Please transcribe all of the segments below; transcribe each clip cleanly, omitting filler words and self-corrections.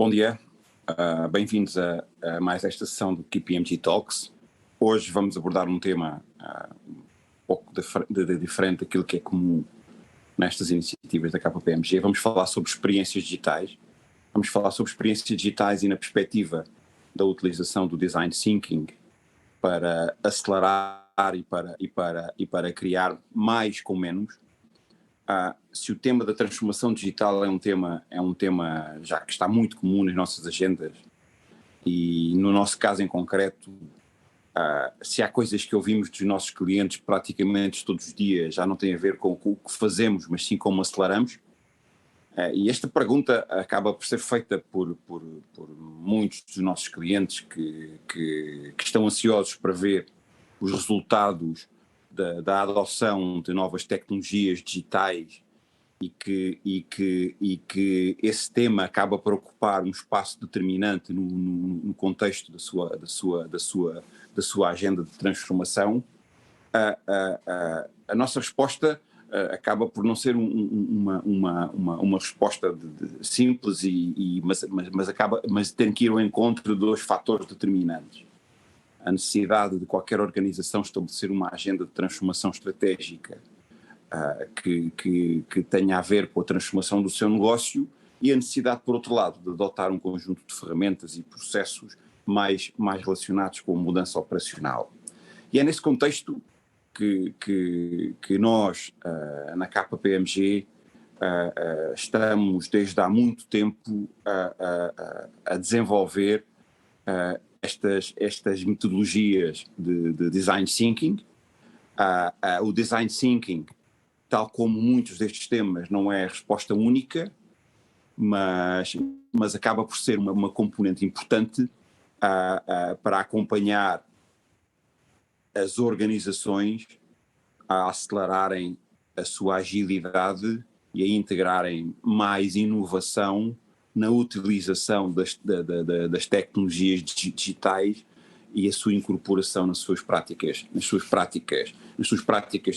Bom dia, bem-vindos a mais esta sessão do KPMG Talks. Hoje vamos abordar um tema um pouco diferente daquilo que é comum nestas iniciativas da KPMG. Vamos falar sobre experiências digitais. Vamos falar sobre experiências digitais e na perspectiva da utilização do Design Thinking para acelerar e para criar mais com menos. Se o tema da transformação digital é um tema já que está muito comum nas nossas agendas e no nosso caso em concreto, se há coisas que ouvimos dos nossos clientes praticamente todos os dias, já não tem a ver com o que fazemos, mas sim como aceleramos. E esta pergunta acaba por ser feita por muitos dos nossos clientes que estão ansiosos para ver os resultados da adoção de novas tecnologias digitais e que esse tema acaba por ocupar um espaço determinante no contexto da sua agenda de transformação. A nossa resposta acaba por não ser uma resposta simples, mas tem que ir ao encontro de dois fatores determinantes. A necessidade de qualquer organização estabelecer uma agenda de transformação estratégica que tenha a ver com a transformação do seu negócio e a necessidade, por outro lado, de adotar um conjunto de ferramentas e processos mais relacionados com a mudança operacional. E é nesse contexto que nós, na KPMG, estamos desde há muito tempo a desenvolver estas metodologias de Design Thinking. O Design Thinking, tal como muitos destes temas, não é a resposta única, mas acaba por ser uma componente importante para acompanhar as organizações a acelerarem a sua agilidade e a integrarem mais inovação na utilização das tecnologias digitais e a sua incorporação nas suas práticas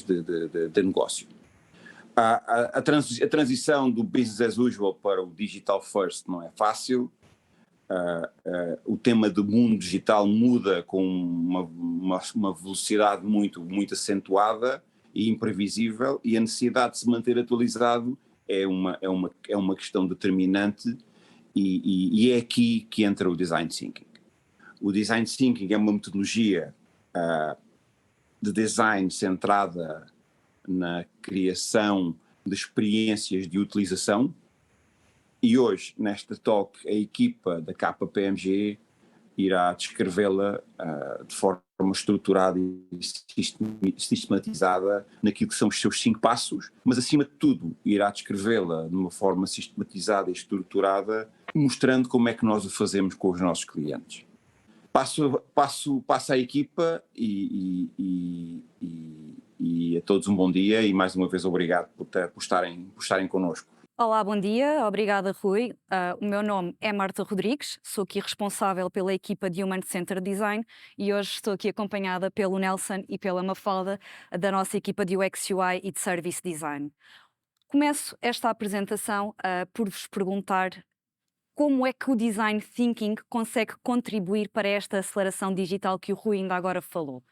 de negócio. A transição do business as usual para o digital first não é fácil. O tema do mundo digital muda com uma velocidade muito acentuada e imprevisível, e a necessidade de se manter atualizado é uma questão determinante, e é aqui que entra o Design Thinking. O Design Thinking é uma metodologia de design centrada na criação de experiências de utilização, e hoje, nesta talk, a equipa da KPMG irá descrevê-la de forma estruturada e sistematizada naquilo que são os seus 5 passos, mas acima de tudo irá descrevê-la de uma forma sistematizada e estruturada, mostrando como é que nós o fazemos com os nossos clientes. Passo à equipa e a todos um bom dia e mais uma vez obrigado por estarem connosco. Olá, bom dia. Obrigada, Rui. O meu nome é Marta Rodrigues, sou aqui responsável pela equipa de Human Centered Design e hoje estou aqui acompanhada pelo Nelson e pela Mafalda, da nossa equipa de UX UI e de Service Design. Começo esta apresentação por vos perguntar como é que o Design Thinking consegue contribuir para esta aceleração digital que o Rui ainda agora falou.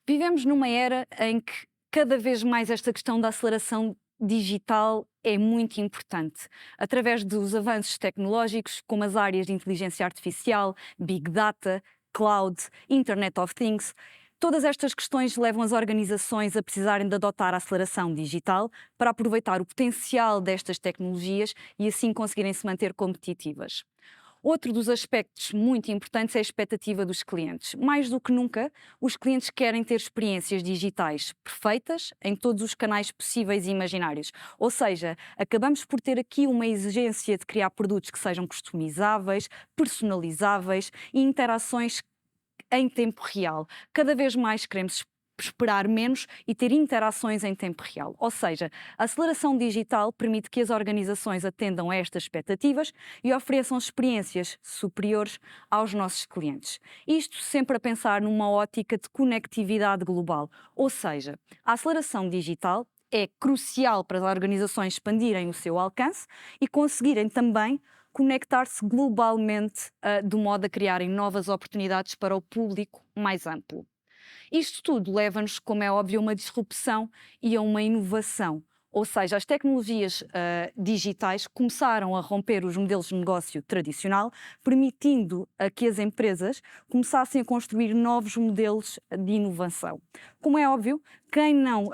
Vivemos numa era em que cada vez mais esta questão da aceleração digital é muito importante, através dos avanços tecnológicos, como as áreas de inteligência artificial, Big Data, Cloud, Internet of Things. Todas estas questões levam as organizações a precisarem de adotar a aceleração digital para aproveitar o potencial destas tecnologias e assim conseguirem se manter competitivas. Outro dos aspectos muito importantes é a expectativa dos clientes. Mais do que nunca, os clientes querem ter experiências digitais perfeitas em todos os canais possíveis e imaginários. Ou seja, acabamos por ter aqui uma exigência de criar produtos que sejam customizáveis, personalizáveis e interações em tempo real. Cada vez mais queremos esperar menos e ter interações em tempo real. Ou seja, a aceleração digital permite que as organizações atendam a estas expectativas e ofereçam experiências superiores aos nossos clientes. Isto sempre a pensar numa ótica de conectividade global. Ou seja, a aceleração digital é crucial para as organizações expandirem o seu alcance e conseguirem também conectar-se globalmente, de modo a criarem novas oportunidades para o público mais amplo. Isto tudo leva-nos, como é óbvio, a uma disrupção e a uma inovação. Ou seja, as tecnologias digitais começaram a romper os modelos de negócio tradicional, permitindo a que as empresas começassem a construir novos modelos de inovação. Como é óbvio, quem não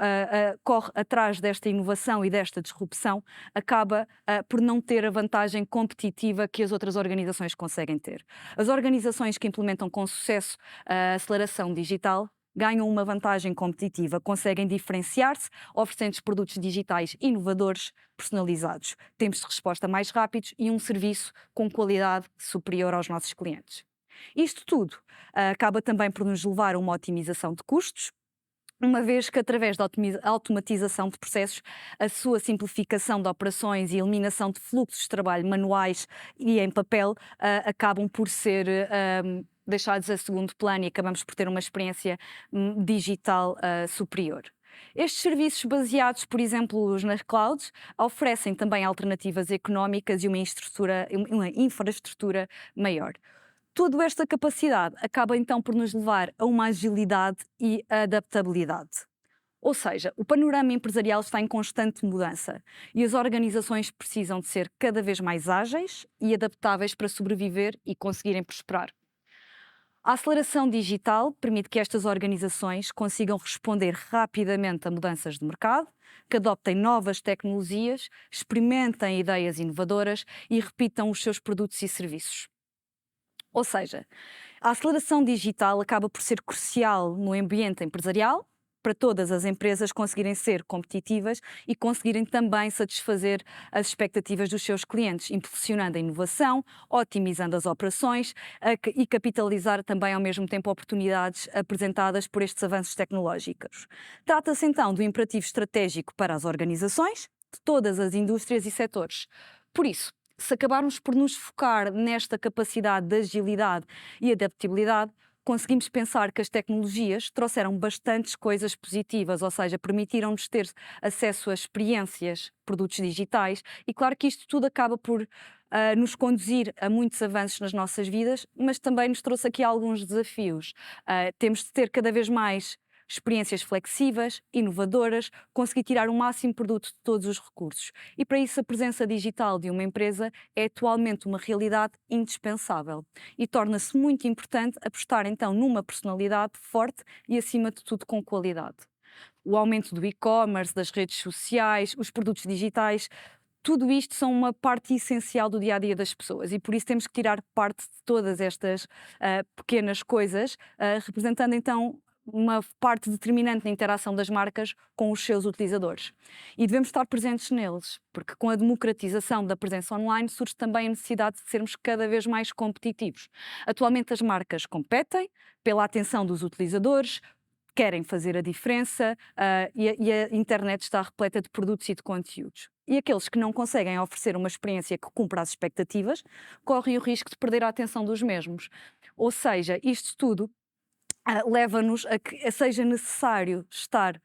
corre atrás desta inovação e desta disrupção acaba por não ter a vantagem competitiva que as outras organizações conseguem ter. As organizações que implementam com sucesso a aceleração digital ganham uma vantagem competitiva, conseguem diferenciar-se, oferecendo produtos digitais inovadores, personalizados, tempos de resposta mais rápidos e um serviço com qualidade superior aos nossos clientes. Isto tudo acaba também por nos levar a uma otimização de custos, uma vez que, através da automatização de processos, a sua simplificação de operações e eliminação de fluxos de trabalho manuais e em papel acabam por ser deixados a segundo plano e acabamos por ter uma experiência digital superior. Estes serviços baseados, por exemplo, nas clouds, oferecem também alternativas económicas e uma infraestrutura maior. Toda esta capacidade acaba então por nos levar a uma agilidade e adaptabilidade. Ou seja, o panorama empresarial está em constante mudança e as organizações precisam de ser cada vez mais ágeis e adaptáveis para sobreviver e conseguirem prosperar. A aceleração digital permite que estas organizações consigam responder rapidamente a mudanças de mercado, que adoptem novas tecnologias, experimentem ideias inovadoras e repitam os seus produtos e serviços. Ou seja, a aceleração digital acaba por ser crucial no ambiente empresarial, para todas as empresas conseguirem ser competitivas e conseguirem também satisfazer as expectativas dos seus clientes, impulsionando a inovação, otimizando as operações e capitalizar também ao mesmo tempo oportunidades apresentadas por estes avanços tecnológicos. Trata-se então de um imperativo estratégico para as organizações de todas as indústrias e setores. Por isso, se acabarmos por nos focar nesta capacidade de agilidade e adaptabilidade, conseguimos pensar que as tecnologias trouxeram bastantes coisas positivas, ou seja, permitiram-nos ter acesso a experiências, produtos digitais, e claro que isto tudo acaba por nos conduzir a muitos avanços nas nossas vidas, mas também nos trouxe aqui alguns desafios. Temos de ter cada vez mais experiências flexíveis, inovadoras, conseguir tirar o máximo produto de todos os recursos. E para isso a presença digital de uma empresa é atualmente uma realidade indispensável e torna-se muito importante apostar então numa personalidade forte e acima de tudo com qualidade. O aumento do e-commerce, das redes sociais, os produtos digitais, tudo isto são uma parte essencial do dia-a-dia das pessoas e por isso temos que tirar parte de todas estas pequenas coisas, representando então uma parte determinante na interação das marcas com os seus utilizadores. E devemos estar presentes neles, porque com a democratização da presença online surge também a necessidade de sermos cada vez mais competitivos. Atualmente as marcas competem pela atenção dos utilizadores, querem fazer a diferença e a internet está repleta de produtos e de conteúdos. E aqueles que não conseguem oferecer uma experiência que cumpra as expectativas correm o risco de perder a atenção dos mesmos. Ou seja, isto tudo leva-nos a que seja necessário estar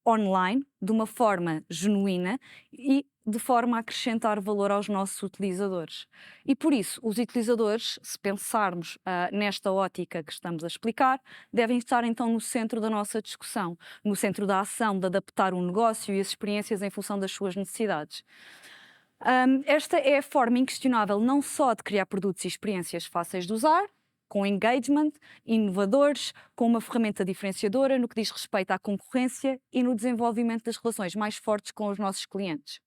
online de uma forma genuína e de forma a acrescentar valor aos nossos utilizadores. E por isso, os utilizadores, se pensarmos nesta ótica que estamos a explicar, devem estar então no centro da nossa discussão, no centro da ação de adaptar o negócio e as experiências em função das suas necessidades. Esta é a forma inquestionável não só de criar produtos e experiências fáceis de usar, com engagement, inovadores, com uma ferramenta diferenciadora no que diz respeito à concorrência e no desenvolvimento das relações mais fortes com os nossos clientes.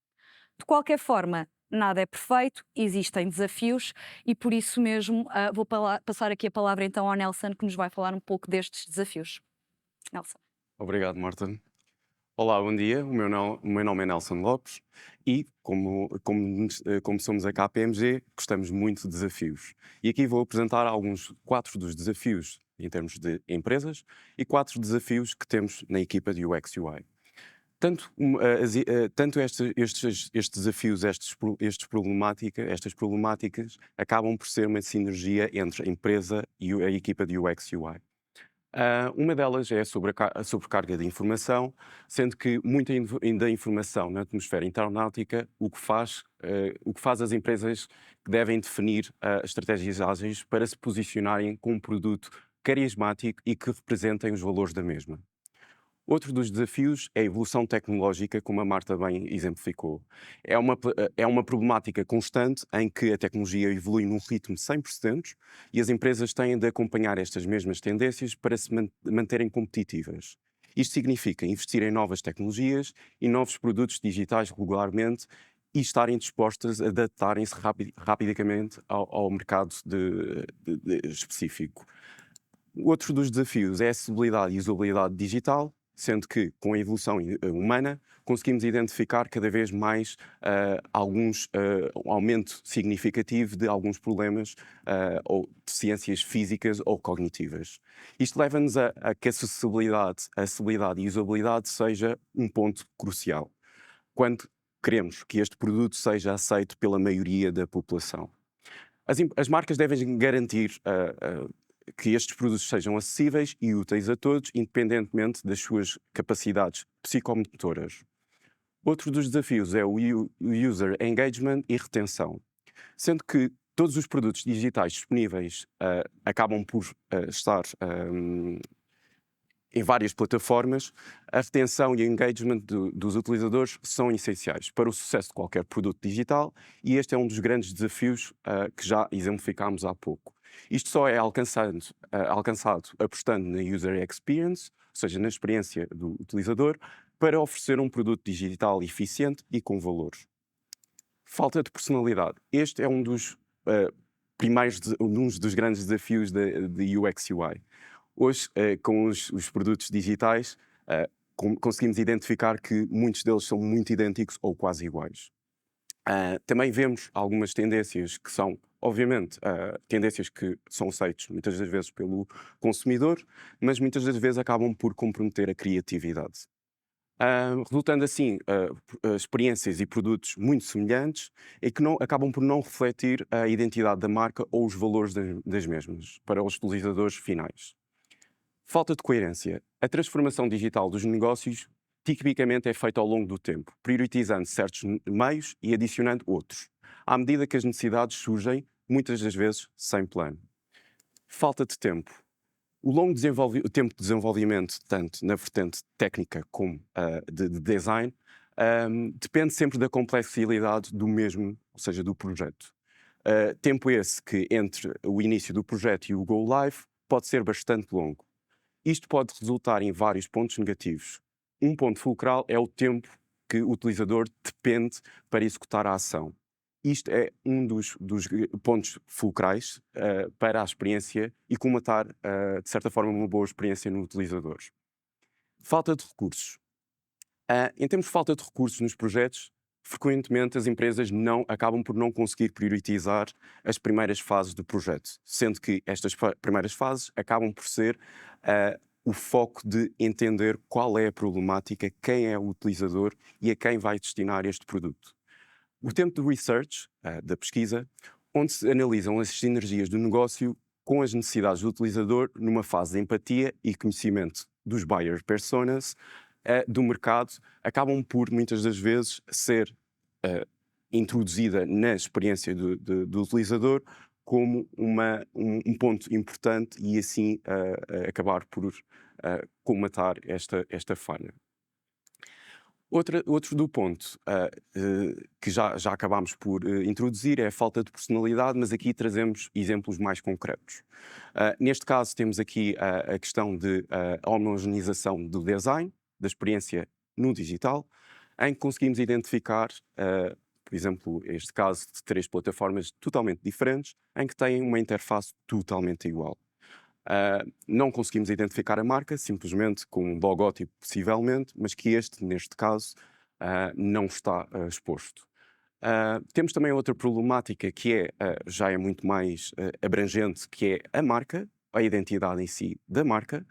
De qualquer forma, nada é perfeito, existem desafios e por isso mesmo vou passar aqui a palavra então ao Nelson, que nos vai falar um pouco destes desafios. Nelson. Obrigado, Marta. Olá, bom dia. O meu nome é Nelson Lopes e, como somos a KPMG, gostamos muito de desafios. E aqui vou apresentar quatro dos desafios em termos de empresas e 4 desafios que temos na equipa de UX UI. Tanto estes desafios, estas problemáticas, acabam por ser uma sinergia entre a empresa e a equipa de UX UI. Uma delas é sobre a sobrecarga de informação, sendo que muita da informação na atmosfera internautica o que faz as empresas que devem definir estratégias ágeis para se posicionarem com um produto carismático e que representem os valores da mesma. Outro dos desafios é a evolução tecnológica, como a Marta bem exemplificou. É uma problemática constante em que a tecnologia evolui num ritmo sem precedentes e as empresas têm de acompanhar estas mesmas tendências para se manterem competitivas. Isto significa investir em novas tecnologias e novos produtos digitais regularmente e estarem dispostas a adaptarem-se rapidamente ao mercado específico. Outro dos desafios é a acessibilidade e usabilidade digital, sendo que, com a evolução humana, conseguimos identificar cada vez mais um aumento significativo de alguns problemas ou deficiências físicas ou cognitivas. Isto leva-nos a que a acessibilidade e usabilidade seja um ponto crucial, quando queremos que este produto seja aceito pela maioria da população. As marcas devem garantir que estes produtos sejam acessíveis e úteis a todos, independentemente das suas capacidades psicomotoras. Outro dos desafios é o user engagement e retenção, sendo que todos os produtos digitais disponíveis acabam por estar em várias plataformas. A retenção e o engagement dos utilizadores são essenciais para o sucesso de qualquer produto digital e este é um dos grandes desafios que já exemplificámos há pouco. Isto só é alcançado apostando na user experience, ou seja, na experiência do utilizador, para oferecer um produto digital eficiente e com valor. Falta de personalidade. Este é um dos grandes desafios de UX UI. Hoje, com os produtos digitais, conseguimos identificar que muitos deles são muito idênticos ou quase iguais. Também vemos algumas tendências que são, obviamente, tendências que são aceitas muitas das vezes pelo consumidor, mas muitas das vezes acabam por comprometer a criatividade. Resultando assim experiências e produtos muito semelhantes e que acabam por não refletir a identidade da marca ou os valores das mesmas para os utilizadores finais. Falta de coerência. A transformação digital dos negócios tipicamente é feita ao longo do tempo, priorizando certos meios e adicionando outros, à medida que as necessidades surgem, muitas das vezes sem plano. Falta de tempo. O longo tempo de desenvolvimento, tanto na vertente técnica como de design, depende sempre da complexidade do mesmo, ou seja, do projeto. Tempo esse que entre o início do projeto e o go live pode ser bastante longo. Isto pode resultar em vários pontos negativos. Um ponto fulcral é o tempo que o utilizador depende para executar a ação. Isto é um dos pontos fulcrais para a experiência e comatar, de certa forma, uma boa experiência no utilizador. Falta de recursos. Em termos de falta de recursos nos projetos, frequentemente as empresas acabam por não conseguir priorizar as primeiras fases do projeto, sendo que estas primeiras fases acabam por ser o foco de entender qual é a problemática, quem é o utilizador e a quem vai destinar este produto. O tempo de research, da pesquisa, onde se analisam as sinergias do negócio com as necessidades do utilizador numa fase de empatia e conhecimento dos buyer personas do mercado, acabam por, muitas das vezes, ser introduzida na experiência do utilizador como um ponto importante e assim acabar por comatar esta falha. Outro do ponto que já acabámos por introduzir é a falta de personalidade, mas aqui trazemos exemplos mais concretos. Neste caso temos aqui a questão de homogeneização do design, da experiência no digital, em que conseguimos identificar, por exemplo, este caso de 3 plataformas totalmente diferentes, em que têm uma interface totalmente igual. Não conseguimos identificar a marca, simplesmente com um logótipo possivelmente, mas que neste caso, não está exposto. Temos também outra problemática que já é muito mais abrangente, que é a marca, a identidade em si da marca,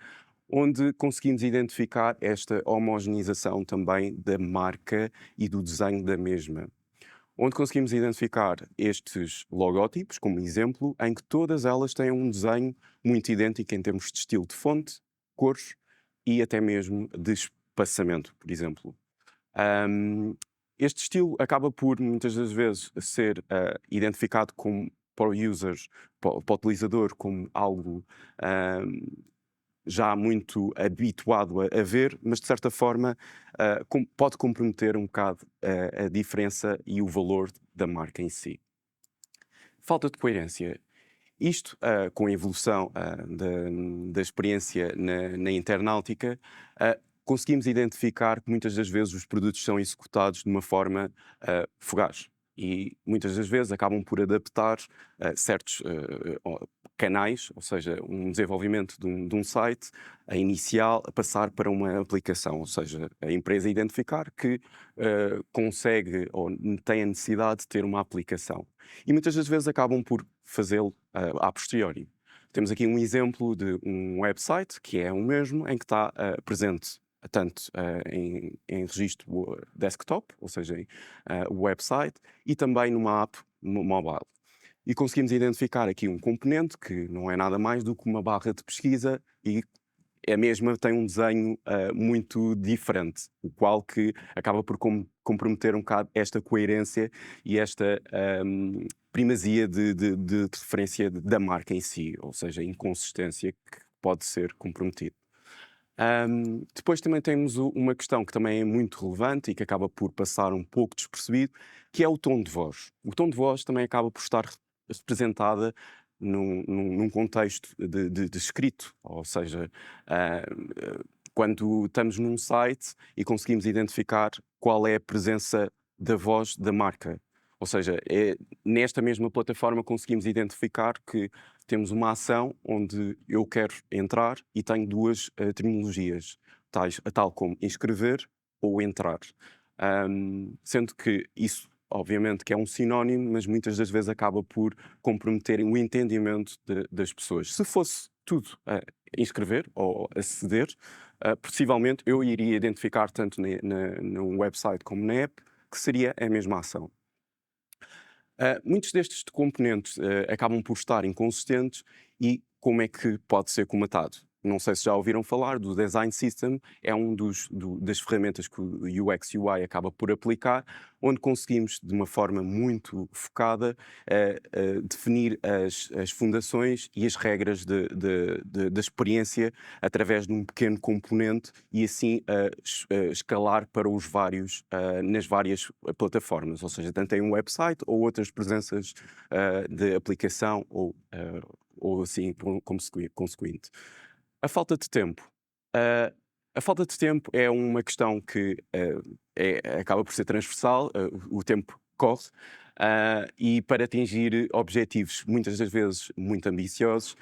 onde conseguimos identificar esta homogeneização também da marca e do desenho da mesma. Onde conseguimos identificar estes logótipos, como exemplo, em que todas elas têm um desenho muito idêntico em termos de estilo de fonte, cores e até mesmo de espaçamento, por exemplo. Este estilo acaba por, muitas das vezes, ser identificado como, para o user, para o utilizador, como algo já muito habituado a ver, mas de certa forma pode comprometer um bocado a diferença e o valor da marca em si. Falta de coerência. Isto, com a evolução da experiência na internautica, conseguimos identificar que muitas das vezes os produtos são executados de uma forma fugaz e muitas das vezes acabam por adaptar certos canais, ou seja, um desenvolvimento de um site a inicial a passar para uma aplicação, ou seja, a empresa identificar que consegue ou tem a necessidade de ter uma aplicação. E muitas das vezes acabam por fazê-lo a posteriori. Temos aqui um exemplo de um website que é o mesmo, em que está presente tanto em registro desktop, ou seja, o website, e também numa app mobile. E conseguimos identificar aqui um componente que não é nada mais do que uma barra de pesquisa e a mesma tem um desenho muito diferente, o qual que acaba por comprometer um bocado esta coerência e esta primazia de referência da marca em si, ou seja, a inconsistência que pode ser comprometida. Depois também temos uma questão que também é muito relevante e que acaba por passar um pouco despercebido, que é o tom de voz. O tom de voz também acaba por estar representada num contexto de escrito, ou seja, quando estamos num site e conseguimos identificar qual é a presença da voz da marca. Ou seja, nesta mesma plataforma conseguimos identificar que temos uma ação onde eu quero entrar e tenho duas terminologias, tal como inscrever ou entrar. Sendo que isso, obviamente, que é um sinónimo, mas muitas das vezes acaba por comprometer o entendimento das pessoas. Se fosse tudo inscrever ou aceder, possivelmente eu iria identificar tanto no website como na app que seria a mesma ação. Muitos destes componentes acabam por estar inconsistentes e como é que pode ser comatado? Não sei se já ouviram falar do Design System, é das ferramentas que o UX UI acaba por aplicar, onde conseguimos, de uma forma muito focada, definir as fundações e as regras da experiência através de um pequeno componente e assim escalar para os vários, nas várias plataformas, ou seja, tanto em um website ou outras presenças de aplicação ou assim consequente. A falta de tempo. A falta de tempo é uma questão que acaba por ser transversal, o tempo corre, e para atingir objetivos, muitas das vezes muito ambiciosos,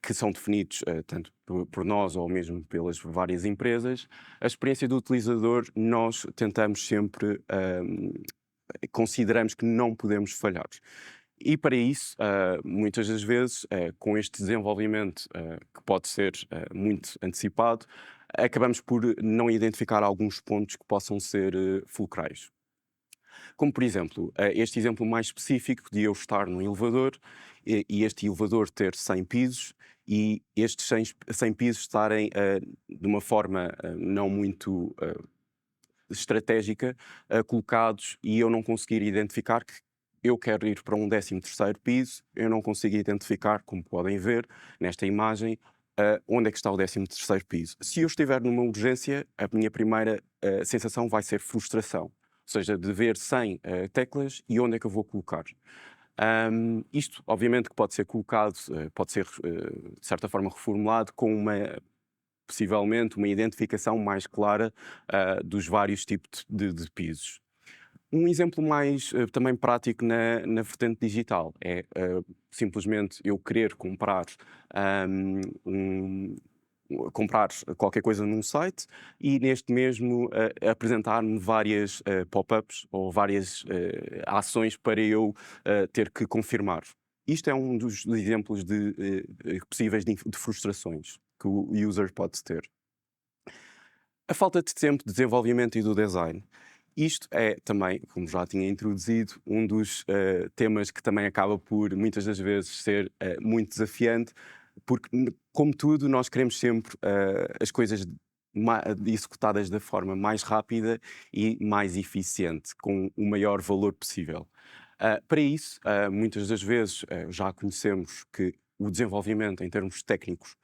que são definidos tanto por nós ou mesmo pelas várias empresas, a experiência do utilizador nós tentamos sempre, consideramos que não podemos falhar. E para isso, muitas das vezes, com este desenvolvimento que pode ser muito antecipado, acabamos por não identificar alguns pontos que possam ser fulcrais. Como, por exemplo, este exemplo mais específico de eu estar num elevador e este elevador ter 100 pisos e estes 100 pisos estarem de uma forma não muito estratégica colocados e eu não conseguir identificar que eu quero ir para um 13º piso, eu não consigo identificar, como podem ver nesta imagem, onde é que está o 13º piso. Se eu estiver numa urgência, a minha primeira sensação vai ser frustração, ou seja, de ver 100 teclas e onde é que eu vou colocar. Isto, obviamente, que pode ser colocado, pode ser, de certa forma, reformulado com possivelmente, uma identificação mais clara dos vários tipos de pisos. Um exemplo mais também prático na vertente digital é simplesmente eu querer comprar qualquer coisa num site e neste mesmo apresentar-me várias pop-ups ou várias ações para eu ter que confirmar. Isto é um dos exemplos possíveis de frustrações que o user pode ter. A falta de tempo de desenvolvimento e do design. Isto é também, como já tinha introduzido, um dos temas que também acaba por, muitas das vezes, ser muito desafiante, porque, como tudo, nós queremos sempre as coisas executadas da forma mais rápida e mais eficiente, com o maior valor possível. Para isso, muitas das vezes já conhecemos que o desenvolvimento em termos técnicos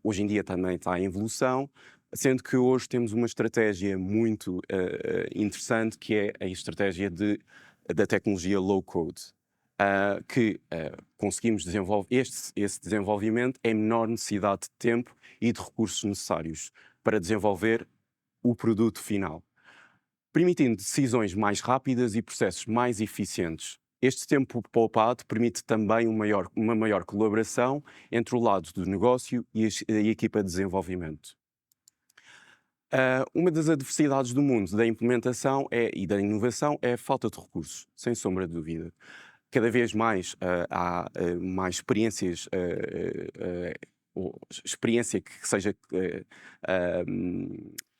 hoje em dia também está em evolução, sendo que hoje temos uma estratégia muito interessante, que é a estratégia da tecnologia low-code, que conseguimos desenvolver esse desenvolvimento em menor necessidade de tempo e de recursos necessários para desenvolver o produto final, permitindo decisões mais rápidas e processos mais eficientes. Este tempo poupado permite também uma maior colaboração entre o lado do negócio e a equipa de desenvolvimento. Uma das adversidades do mundo da implementação e da inovação é a falta de recursos, sem sombra de dúvida. Cada vez mais há mais experiências, ou experiência que seja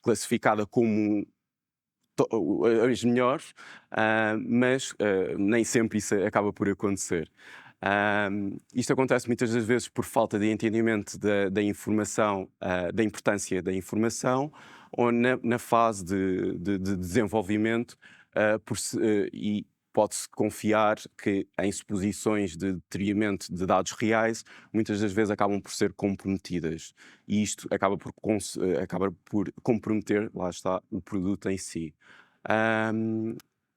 classificada como as melhores, mas nem sempre isso acaba por acontecer. Isto acontece muitas das vezes por falta de entendimento da informação, da importância da informação, ou na fase de desenvolvimento, e pode-se confiar que em suposições de detrimento de dados reais, muitas das vezes acabam por ser comprometidas. E isto acaba por comprometer, lá está, o produto em si.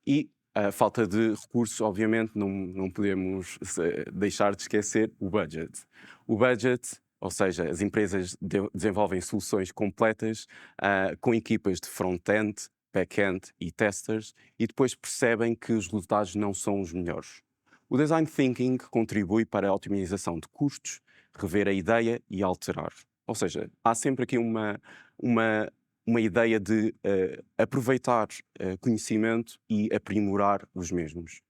E a falta de recursos, obviamente, não podemos deixar de esquecer o budget. O budget, ou seja, as empresas desenvolvem soluções completas com equipas de front-end, back-end e testers, e depois percebem que os resultados não são os melhores. O Design Thinking contribui para a otimização de custos, rever a ideia e alterar. Ou seja, há sempre aqui uma ideia de aproveitar conhecimento e aprimorar os mesmos.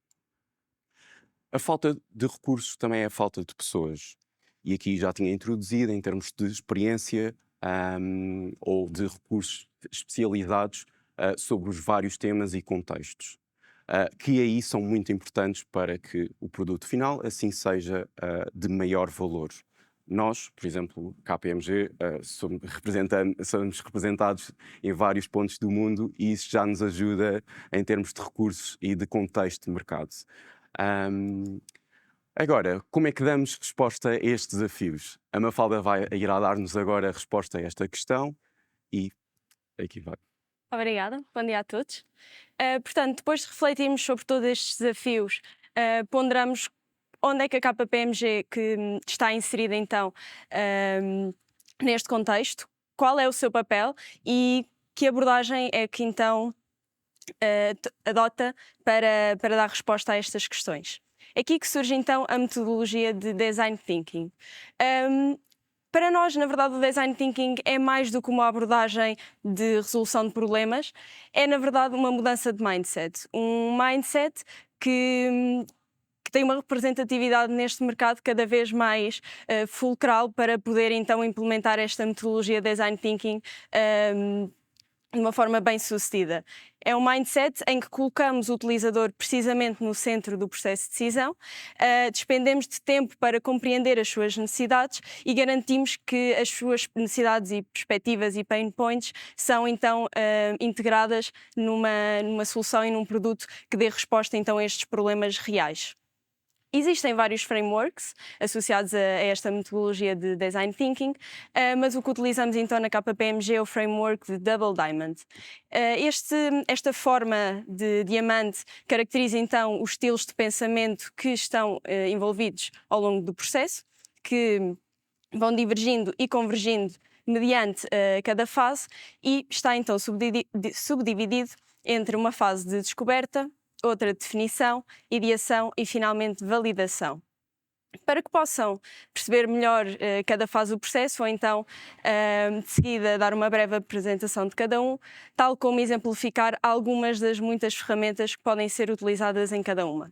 A falta de recursos também é a falta de pessoas. E aqui já tinha introduzido em termos de experiência ou de recursos especializados sobre os vários temas e contextos, que aí são muito importantes para que o produto final assim seja de maior valor. Nós, por exemplo, KPMG, somos representados em vários pontos do mundo e isso já nos ajuda em termos de recursos e de contexto de mercado. Agora, como é que damos resposta a estes desafios? A Mafalda irá dar-nos agora a resposta a esta questão e aqui vai. Obrigada, bom dia a todos. Portanto, depois de refletirmos sobre todos estes desafios, ponderamos onde é que a KPMG que está inserida então neste contexto, qual é o seu papel e que abordagem é que então adota para dar resposta a estas questões. É aqui que surge então a metodologia de Design Thinking. Para nós, na verdade, o Design Thinking é mais do que uma abordagem de resolução de problemas, é, na verdade, uma mudança de mindset. Um mindset que tem uma representatividade neste mercado cada vez mais fulcral para poder, então, implementar esta metodologia Design Thinking de uma forma bem sucedida. É um mindset em que colocamos o utilizador precisamente no centro do processo de decisão, despendemos de tempo para compreender as suas necessidades e garantimos que as suas necessidades e perspectivas e pain points são então integradas numa solução e num produto que dê resposta então a estes problemas reais. Existem vários frameworks associados a esta metodologia de Design Thinking, mas o que utilizamos então na KPMG é o framework de Double Diamond. Esta forma de diamante caracteriza então os estilos de pensamento que estão envolvidos ao longo do processo, que vão divergindo e convergindo mediante cada fase e está então subdividido entre uma fase de descoberta, outra definição, ideação e finalmente validação. Para que possam perceber melhor cada fase do processo, ou então de seguida dar uma breve apresentação de cada um, tal como exemplificar algumas das muitas ferramentas que podem ser utilizadas em cada uma.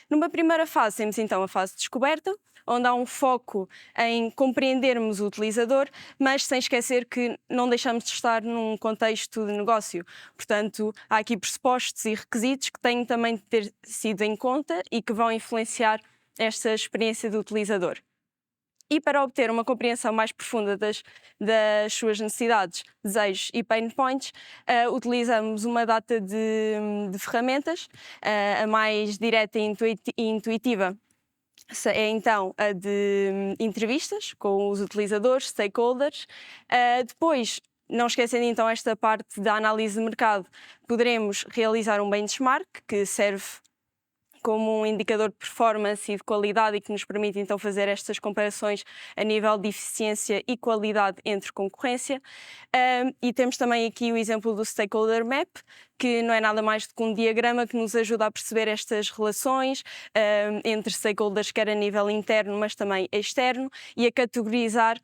Numa primeira fase temos então a fase de descoberta, onde há um foco em compreendermos o utilizador, mas sem esquecer que não deixamos de estar num contexto de negócio. Portanto, há aqui pressupostos e requisitos que têm também de ter sido em conta e que vão influenciar esta experiência do utilizador. E para obter uma compreensão mais profunda das suas necessidades, desejos e pain points, utilizamos uma data de ferramentas. A mais direta e intuitiva é então a de entrevistas com os utilizadores, stakeholders. Depois, não esquecendo então esta parte da análise de mercado, poderemos realizar um benchmark que serve como um indicador de performance e de qualidade e que nos permite então fazer estas comparações a nível de eficiência e qualidade entre concorrência. E temos também aqui o exemplo do Stakeholder Map, que não é nada mais do que um diagrama que nos ajuda a perceber estas relações entre stakeholders, quer a nível interno, mas também externo, e a categorizar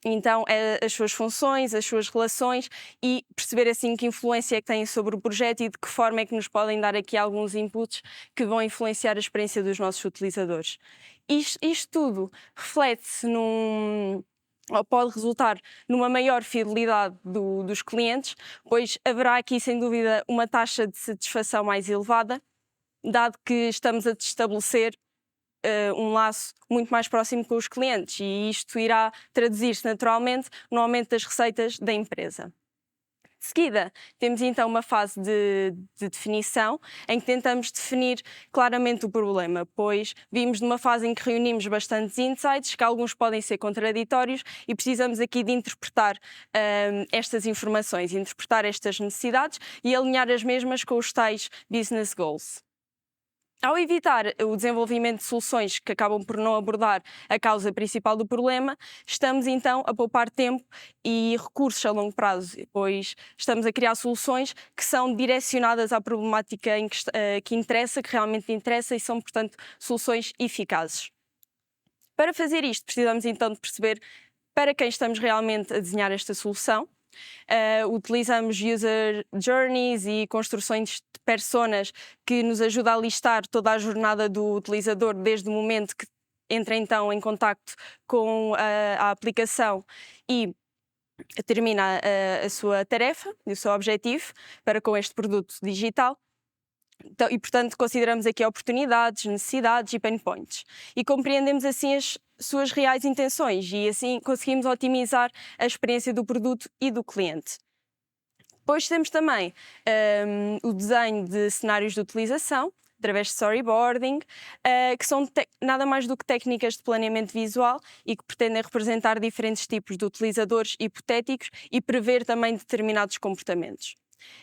então as suas funções, as suas relações e perceber assim que influência é que têm sobre o projeto e de que forma é que nos podem dar aqui alguns inputs que vão influenciar a experiência dos nossos utilizadores. Isto tudo reflete-se ou pode resultar numa maior fidelidade dos clientes, pois haverá aqui sem dúvida uma taxa de satisfação mais elevada, dado que estamos a estabelecer um laço muito mais próximo com os clientes e isto irá traduzir-se naturalmente no aumento das receitas da empresa. De seguida, temos então uma fase de definição em que tentamos definir claramente o problema, pois vimos numa fase em que reunimos bastantes insights, que alguns podem ser contraditórios e precisamos aqui de interpretar estas informações, interpretar estas necessidades e alinhar as mesmas com os tais business goals. Ao evitar o desenvolvimento de soluções que acabam por não abordar a causa principal do problema, estamos então a poupar tempo e recursos a longo prazo, pois estamos a criar soluções que são direcionadas à problemática que interessa, que realmente interessa e são, portanto, soluções eficazes. Para fazer isto, precisamos então de perceber para quem estamos realmente a desenhar esta solução. Utilizamos user journeys e construções de personas que nos ajuda a listar toda a jornada do utilizador desde o momento que entra então em contacto com a aplicação e termina a sua tarefa e o seu objetivo para com este produto digital. Então, e, portanto, consideramos aqui oportunidades, necessidades e pain points. E compreendemos assim as suas reais intenções e assim conseguimos otimizar a experiência do produto e do cliente. Depois temos também o desenho de cenários de utilização, através de storyboarding, que são nada mais do que técnicas de planeamento visual e que pretendem representar diferentes tipos de utilizadores hipotéticos e prever também determinados comportamentos.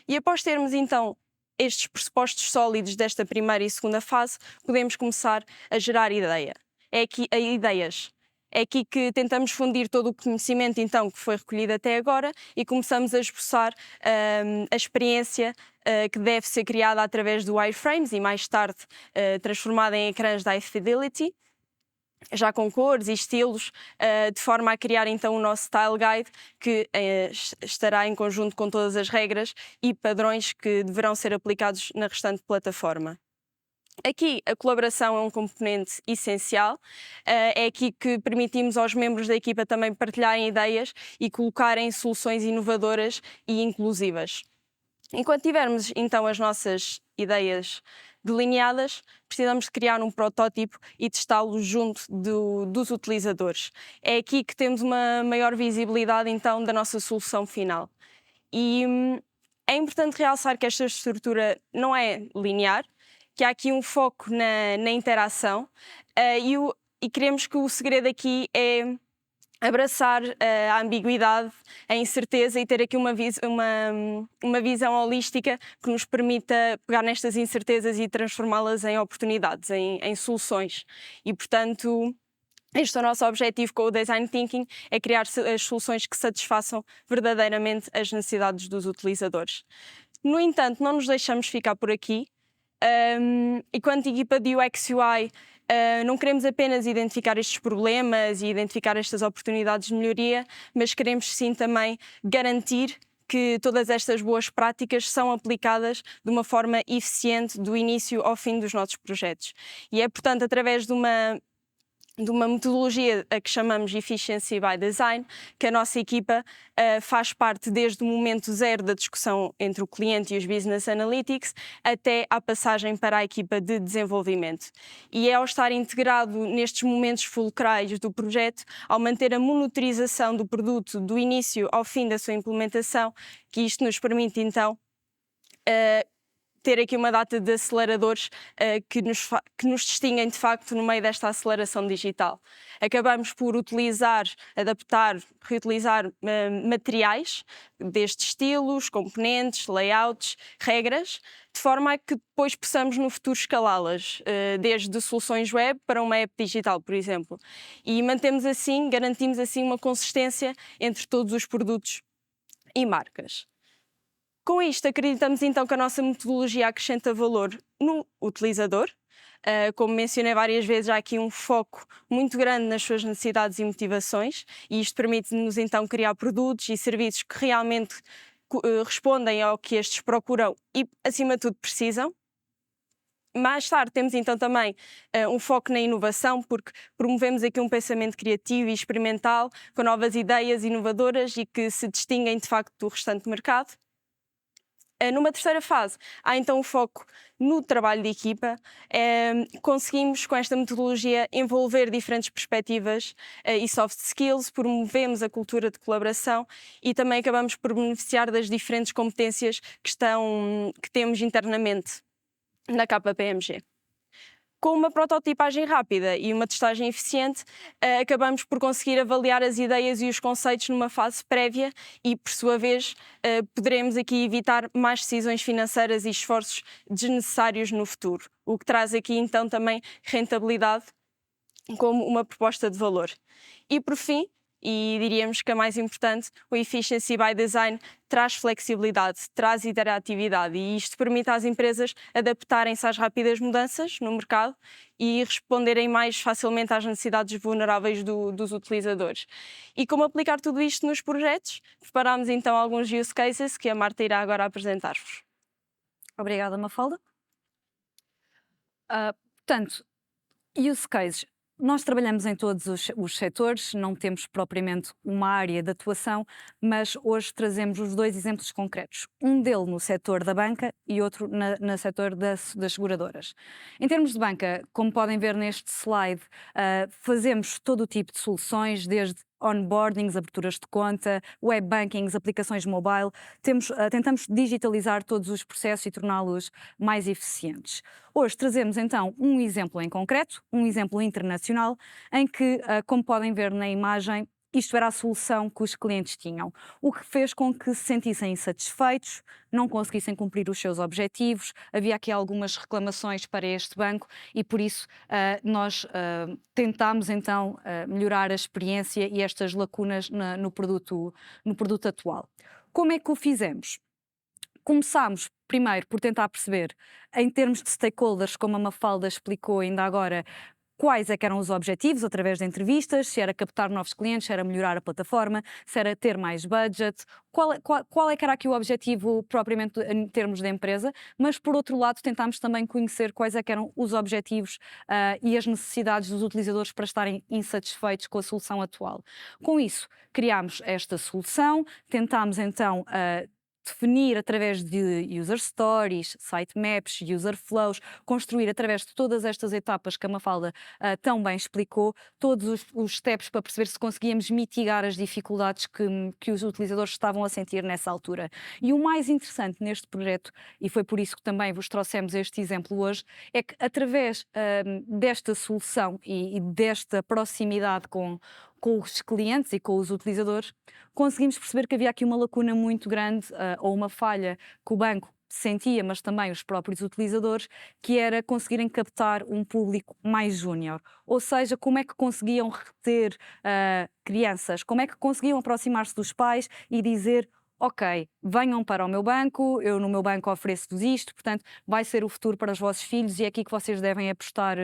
E após termos então estes pressupostos sólidos desta primeira e segunda fase, podemos começar a gerar ideias. É aqui que tentamos fundir todo o conhecimento então que foi recolhido até agora e começamos a esboçar a experiência que deve ser criada através do wireframes e mais tarde transformada em ecrãs de high fidelity, já com cores e estilos, de forma a criar então o nosso Style Guide, que estará em conjunto com todas as regras e padrões que deverão ser aplicados na restante plataforma. Aqui a colaboração é um componente essencial, é aqui que permitimos aos membros da equipa também partilharem ideias e colocarem soluções inovadoras e inclusivas. Enquanto tivermos então as nossas ideias delineadas, precisamos de criar um protótipo e testá-lo junto dos utilizadores. É aqui que temos uma maior visibilidade então da nossa solução final. E é importante realçar que esta estrutura não é linear, que há aqui um foco na interação e queremos que o segredo aqui é abraçar a ambiguidade, a incerteza e ter aqui uma visão holística que nos permita pegar nestas incertezas e transformá-las em oportunidades, em soluções. E, portanto, este é o nosso objetivo com o Design Thinking, é criar as soluções que satisfaçam verdadeiramente as necessidades dos utilizadores. No entanto, não nos deixamos ficar por aqui. Enquanto equipa de UX UI, não queremos apenas identificar estes problemas e identificar estas oportunidades de melhoria, mas queremos sim também garantir que todas estas boas práticas são aplicadas de uma forma eficiente do início ao fim dos nossos projetos. E é, portanto, através de uma de uma metodologia a que chamamos Efficiency by Design, que a nossa equipa faz parte desde o momento zero da discussão entre o cliente e os Business Analytics até à passagem para a equipa de desenvolvimento. E é ao estar integrado nestes momentos fulcrais do projeto, ao manter a monitorização do produto do início ao fim da sua implementação, que isto nos permite então ter aqui uma data de aceleradores que nos distinguem de facto no meio desta aceleração digital. Acabamos por utilizar, adaptar, reutilizar materiais destes estilos, componentes, layouts, regras, de forma a que depois possamos no futuro escalá-las, desde soluções web para uma app digital, por exemplo. E mantemos assim, garantimos assim uma consistência entre todos os produtos e marcas. Com isto, acreditamos então que a nossa metodologia acrescenta valor no utilizador. Como mencionei várias vezes, há aqui um foco muito grande nas suas necessidades e motivações, e isto permite-nos então criar produtos e serviços que realmente respondem ao que estes procuram e, acima de tudo, precisam. Mais tarde temos então também um foco na inovação, porque promovemos aqui um pensamento criativo e experimental, com novas ideias inovadoras e que se distinguem de facto do restante mercado. Numa terceira fase, há então o foco no trabalho de equipa. Conseguimos, com esta metodologia, envolver diferentes perspectivas e soft skills, promovemos a cultura de colaboração e também acabamos por beneficiar das diferentes competências que temos internamente na KPMG. Com uma prototipagem rápida e uma testagem eficiente, acabamos por conseguir avaliar as ideias e os conceitos numa fase prévia e, por sua vez, poderemos aqui evitar mais decisões financeiras e esforços desnecessários no futuro, o que traz aqui então também rentabilidade como uma proposta de valor. E por fim, e diríamos que a mais importante, o Efficiency by Design traz flexibilidade, traz interatividade e isto permite às empresas adaptarem-se às rápidas mudanças no mercado e responderem mais facilmente às necessidades vulneráveis dos utilizadores. E como aplicar tudo isto nos projetos? Preparámos então alguns use cases que a Marta irá agora apresentar-vos. Obrigada, Mafalda. Portanto, use cases. Nós trabalhamos em todos os setores, não temos propriamente uma área de atuação, mas hoje trazemos os dois exemplos concretos. Um deles no setor da banca e outro no setor das seguradoras. Em termos de banca, como podem ver neste slide, fazemos todo o tipo de soluções, desde onboardings, aberturas de conta, web bankings, aplicações mobile. Tentamos digitalizar todos os processos e torná-los mais eficientes. Hoje trazemos então um exemplo em concreto, um exemplo internacional, em que, como podem ver na imagem, isto era a solução que os clientes tinham, o que fez com que se sentissem insatisfeitos, não conseguissem cumprir os seus objetivos. Havia aqui algumas reclamações para este banco e por isso nós tentámos então melhorar a experiência e estas lacunas no produto atual. Como é que o fizemos? Começámos primeiro por tentar perceber, em termos de stakeholders, como a Mafalda explicou ainda agora, quais é que eram os objetivos através de entrevistas, se era captar novos clientes, se era melhorar a plataforma, se era ter mais budget, qual é que era aqui o objetivo propriamente em termos de empresa, mas por outro lado tentámos também conhecer quais é que eram os objetivos e as necessidades dos utilizadores para estarem insatisfeitos com a solução atual. Com isso, criámos esta solução, tentámos então definir através de user stories, sitemaps, user flows, construir através de todas estas etapas que a Mafalda tão bem explicou, todos os steps para perceber se conseguíamos mitigar as dificuldades que os utilizadores estavam a sentir nessa altura. E o mais interessante neste projeto, e foi por isso que também vos trouxemos este exemplo hoje, é que através desta solução e desta proximidade com os clientes e com os utilizadores, conseguimos perceber que havia aqui uma lacuna muito grande ou uma falha que o banco sentia, mas também os próprios utilizadores, que era conseguirem captar um público mais júnior. Ou seja, como é que conseguiam reter crianças, como é que conseguiam aproximar-se dos pais e dizer: ok, venham para o meu banco, eu no meu banco ofereço-vos isto, portanto vai ser o futuro para os vossos filhos e é aqui que vocês devem apostar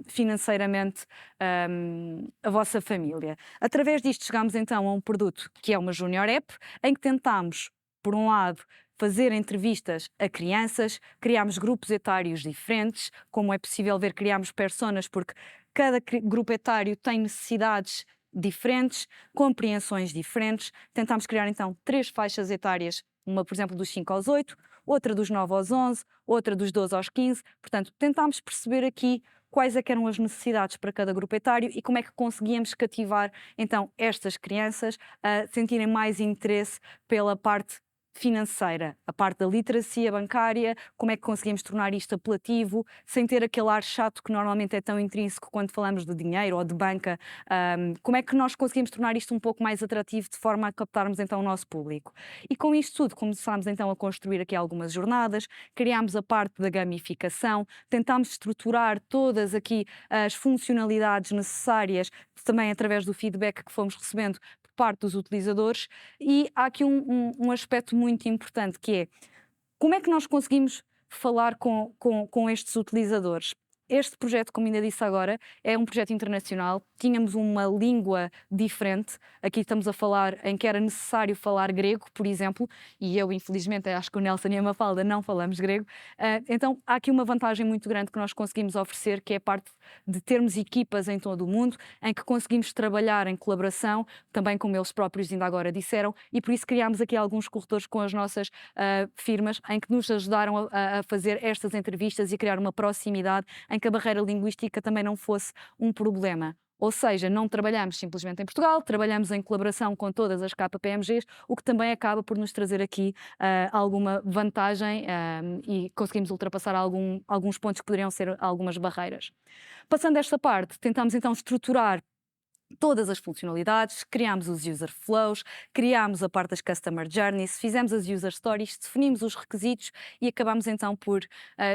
financeiramente a vossa família. Através disto chegámos então a um produto que é uma Junior App, em que tentámos, por um lado, fazer entrevistas a crianças, criámos grupos etários diferentes, como é possível ver, criámos personas, porque cada grupo etário tem necessidades diferentes, compreensões diferentes. Tentámos criar então 3 faixas etárias, uma, por exemplo, dos 5 aos 8, outra dos 9 aos 11, outra dos 12 aos 15. Portanto, tentámos perceber aqui quais é que eram as necessidades para cada grupo etário e como é que conseguíamos cativar então estas crianças a sentirem mais interesse pela parte financeira, a parte da literacia bancária, como é que conseguimos tornar isto apelativo, sem ter aquele ar chato que normalmente é tão intrínseco quando falamos de dinheiro ou de banca. Como é que nós conseguimos tornar isto um pouco mais atrativo de forma a captarmos então o nosso público? E com isto tudo começámos então a construir aqui algumas jornadas, criámos a parte da gamificação, tentámos estruturar todas aqui as funcionalidades necessárias, também através do feedback que fomos recebendo por parte dos utilizadores. E há aqui um aspecto muito importante, que é como é que nós conseguimos falar com estes utilizadores. Este projeto, como ainda disse agora, é um projeto internacional. Tínhamos uma língua diferente. Aqui estamos a falar em que era necessário falar grego, por exemplo, e eu, infelizmente, acho que o Nelson e a Mafalda não falamos grego. Então, há aqui uma vantagem muito grande que nós conseguimos oferecer, que é a parte de termos equipas em todo o mundo, em que conseguimos trabalhar em colaboração, também como eles próprios ainda agora disseram, e por isso criámos aqui alguns corredores com as nossas firmas, em que nos ajudaram a fazer estas entrevistas e criar uma proximidade em que a barreira linguística também não fosse um problema. Ou seja, não trabalhamos simplesmente em Portugal, trabalhamos em colaboração com todas as KPMGs, o que também acaba por nos trazer aqui alguma vantagem e conseguimos ultrapassar alguns pontos que poderiam ser algumas barreiras. Passando esta parte, tentamos então estruturar todas as funcionalidades, criámos os user flows, criámos a parte das customer journeys, fizemos as user stories, definimos os requisitos e acabamos então por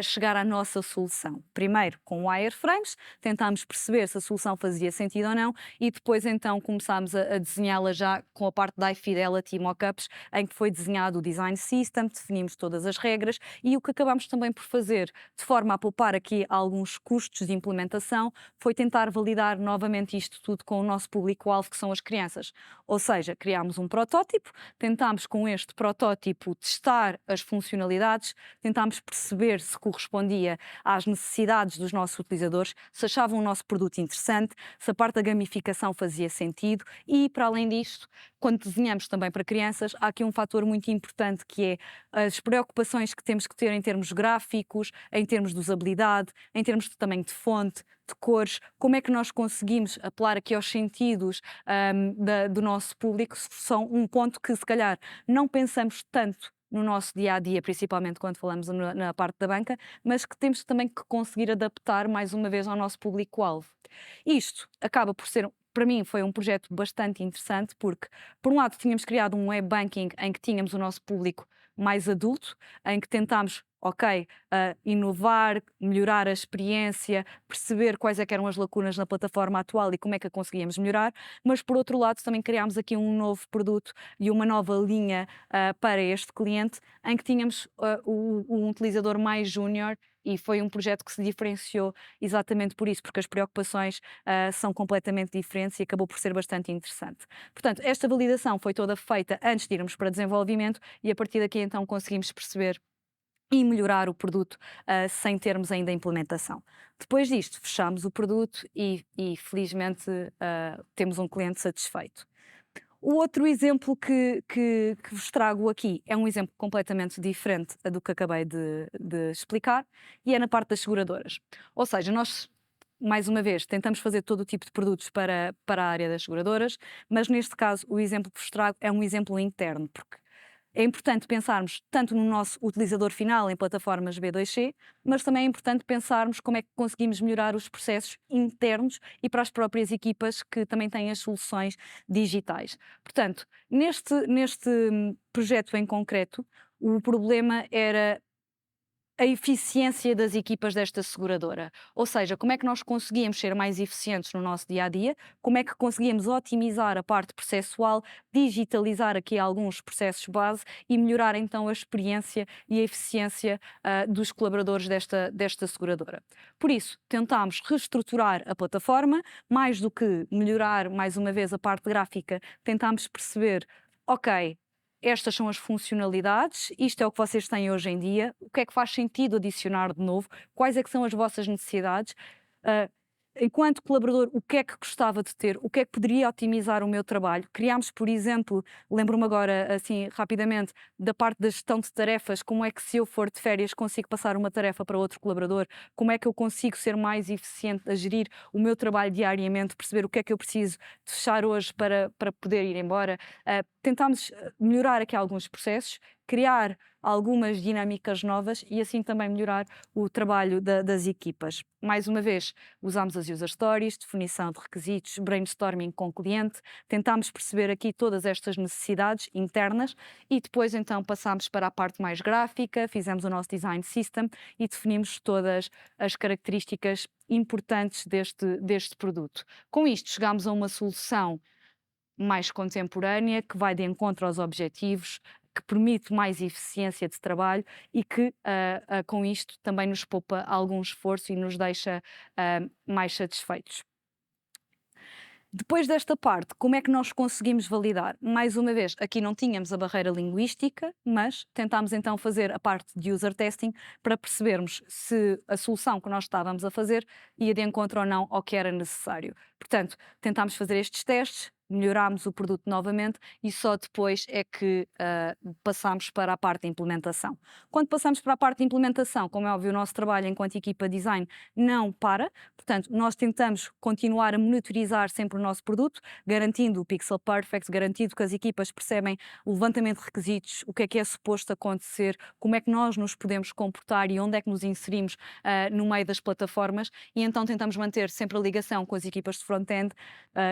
chegar à nossa solução. Primeiro com wireframes, tentámos perceber se a solução fazia sentido ou não e depois então começámos a desenhá-la já com a parte da iFidelity e mockups, em que foi desenhado o design system, definimos todas as regras e o que acabamos também por fazer, de forma a poupar aqui alguns custos de implementação, foi tentar validar novamente isto tudo com o nosso público-alvo, que são as crianças. Ou seja, criámos um protótipo, tentámos com este protótipo testar as funcionalidades, tentámos perceber se correspondia às necessidades dos nossos utilizadores, se achavam o nosso produto interessante, se a parte da gamificação fazia sentido e, para além disto, quando desenhamos também para crianças, há aqui um fator muito importante que é as preocupações que temos que ter em termos gráficos, em termos de usabilidade, em termos também de fonte, de cores, como é que nós conseguimos apelar aqui aos sentidos do nosso público, são um ponto que se calhar não pensamos tanto no nosso dia-a-dia, principalmente quando falamos na parte da banca, mas que temos também que conseguir adaptar mais uma vez ao nosso público-alvo. Isto acaba por ser, para mim, foi um projeto bastante interessante porque, por um lado, tínhamos criado um web banking em que tínhamos o nosso público mais adulto, em que tentámos inovar, melhorar a experiência, perceber quais é que eram as lacunas na plataforma atual e como é que a conseguíamos melhorar, mas por outro lado também criámos aqui um novo produto e uma nova linha para este cliente, em que tínhamos um utilizador mais júnior e foi um projeto que se diferenciou exatamente por isso, porque as preocupações são completamente diferentes e acabou por ser bastante interessante. Portanto, esta validação foi toda feita antes de irmos para desenvolvimento e a partir daqui então conseguimos perceber e melhorar o produto sem termos ainda a implementação. Depois disto, fechamos o produto e felizmente temos um cliente satisfeito. O outro exemplo que vos trago aqui é um exemplo completamente diferente do que acabei de explicar e é na parte das seguradoras. Ou seja, nós, mais uma vez, tentamos fazer todo o tipo de produtos para a área das seguradoras, mas neste caso o exemplo que vos trago é um exemplo interno, porque é importante pensarmos tanto no nosso utilizador final em plataformas B2C, mas também é importante pensarmos como é que conseguimos melhorar os processos internos e para as próprias equipas que também têm as soluções digitais. Portanto, neste projeto em concreto, o problema era a eficiência das equipas desta seguradora. Ou seja, como é que nós conseguíamos ser mais eficientes no nosso dia-a-dia, como é que conseguíamos otimizar a parte processual, digitalizar aqui alguns processos base e melhorar então a experiência e a eficiência dos colaboradores desta seguradora. Por isso, tentámos reestruturar a plataforma, mais do que melhorar mais uma vez a parte gráfica, tentámos perceber, ok, estas são as funcionalidades, isto é o que vocês têm hoje em dia, o que é que faz sentido adicionar de novo, quais é que são as vossas necessidades, enquanto colaborador, o que é que gostava de ter, o que é que poderia otimizar o meu trabalho. Criámos, por exemplo, lembro-me agora, assim, rapidamente, da parte da gestão de tarefas, como é que se eu for de férias consigo passar uma tarefa para outro colaborador, como é que eu consigo ser mais eficiente a gerir o meu trabalho diariamente, perceber o que é que eu preciso de fechar hoje para poder ir embora. Tentámos melhorar aqui alguns processos, criar algumas dinâmicas novas e assim também melhorar o trabalho das equipas. Mais uma vez, usámos as user stories, definição de requisitos, brainstorming com o cliente, tentámos perceber aqui todas estas necessidades internas e depois então passámos para a parte mais gráfica, fizemos o nosso design system e definimos todas as características importantes deste produto. Com isto chegámos a uma solução mais contemporânea, que vai de encontro aos objetivos, que permite mais eficiência de trabalho e que com isto também nos poupa algum esforço e nos deixa mais satisfeitos. Depois desta parte, como é que nós conseguimos validar? Mais uma vez, aqui não tínhamos a barreira linguística, mas tentámos então fazer a parte de user testing para percebermos se a solução que nós estávamos a fazer ia de encontro ou não ao que era necessário. Portanto, tentámos fazer estes testes, melhorámos o produto novamente e só depois é que passámos para a parte de implementação. Quando passamos para a parte de implementação, como é óbvio, o nosso trabalho enquanto equipa de design não para, portanto, nós tentamos continuar a monitorizar sempre o nosso produto, garantindo o Pixel Perfect, garantindo que as equipas percebem o levantamento de requisitos, o que é suposto acontecer, como é que nós nos podemos comportar e onde é que nos inserimos no meio das plataformas e então tentamos manter sempre a ligação com as equipas de front-end,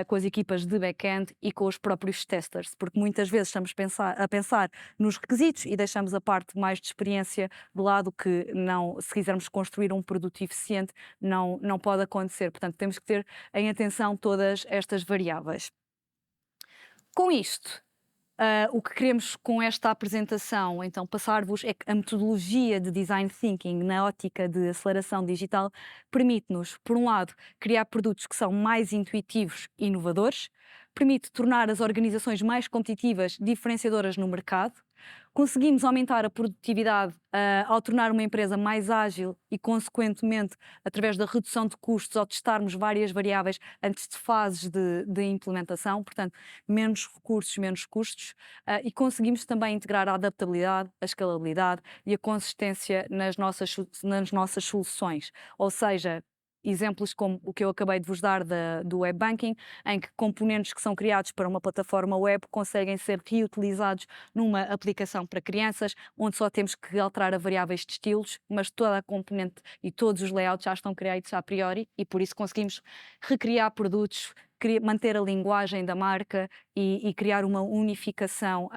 com as equipas de back-end e com os próprios testers, porque muitas vezes estamos a pensar nos requisitos e deixamos a parte mais de experiência de lado que não, se quisermos construir um produto eficiente, não pode acontecer. Portanto, temos que ter em atenção todas estas variáveis. Com isto, o que queremos com esta apresentação, então, passar-vos é que a metodologia de Design Thinking na ótica de aceleração digital permite-nos, por um lado, criar produtos que são mais intuitivos e inovadores, permite tornar as organizações mais competitivas, diferenciadoras no mercado, conseguimos aumentar a produtividade ao tornar uma empresa mais ágil e, consequentemente, através da redução de custos, ao testarmos várias variáveis antes de fases de implementação, portanto, menos recursos, menos custos, e conseguimos também integrar a adaptabilidade, a escalabilidade e a consistência nas nossas soluções, ou seja, exemplos como o que eu acabei de vos dar do web banking, em que componentes que são criados para uma plataforma web conseguem ser reutilizados numa aplicação para crianças, onde só temos que alterar a variáveis de estilos, mas toda a componente e todos os layouts já estão criados a priori e por isso conseguimos recriar produtos, manter a linguagem da marca e criar uma unificação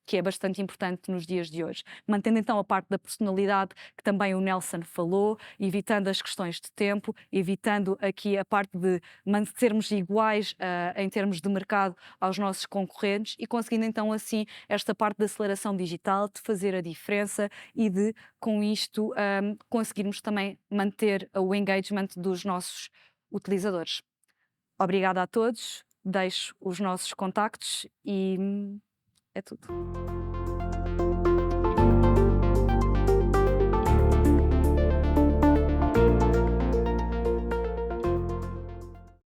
que é bastante importante nos dias de hoje. Mantendo então a parte da personalidade, que também o Nelson falou, evitando as questões de tempo, evitando aqui a parte de sermos iguais em termos de mercado aos nossos concorrentes e conseguindo então assim esta parte da aceleração digital, de fazer a diferença e de, com isto, conseguirmos também manter o engagement dos nossos utilizadores. Obrigada a todos, deixo os nossos contactos e é tudo.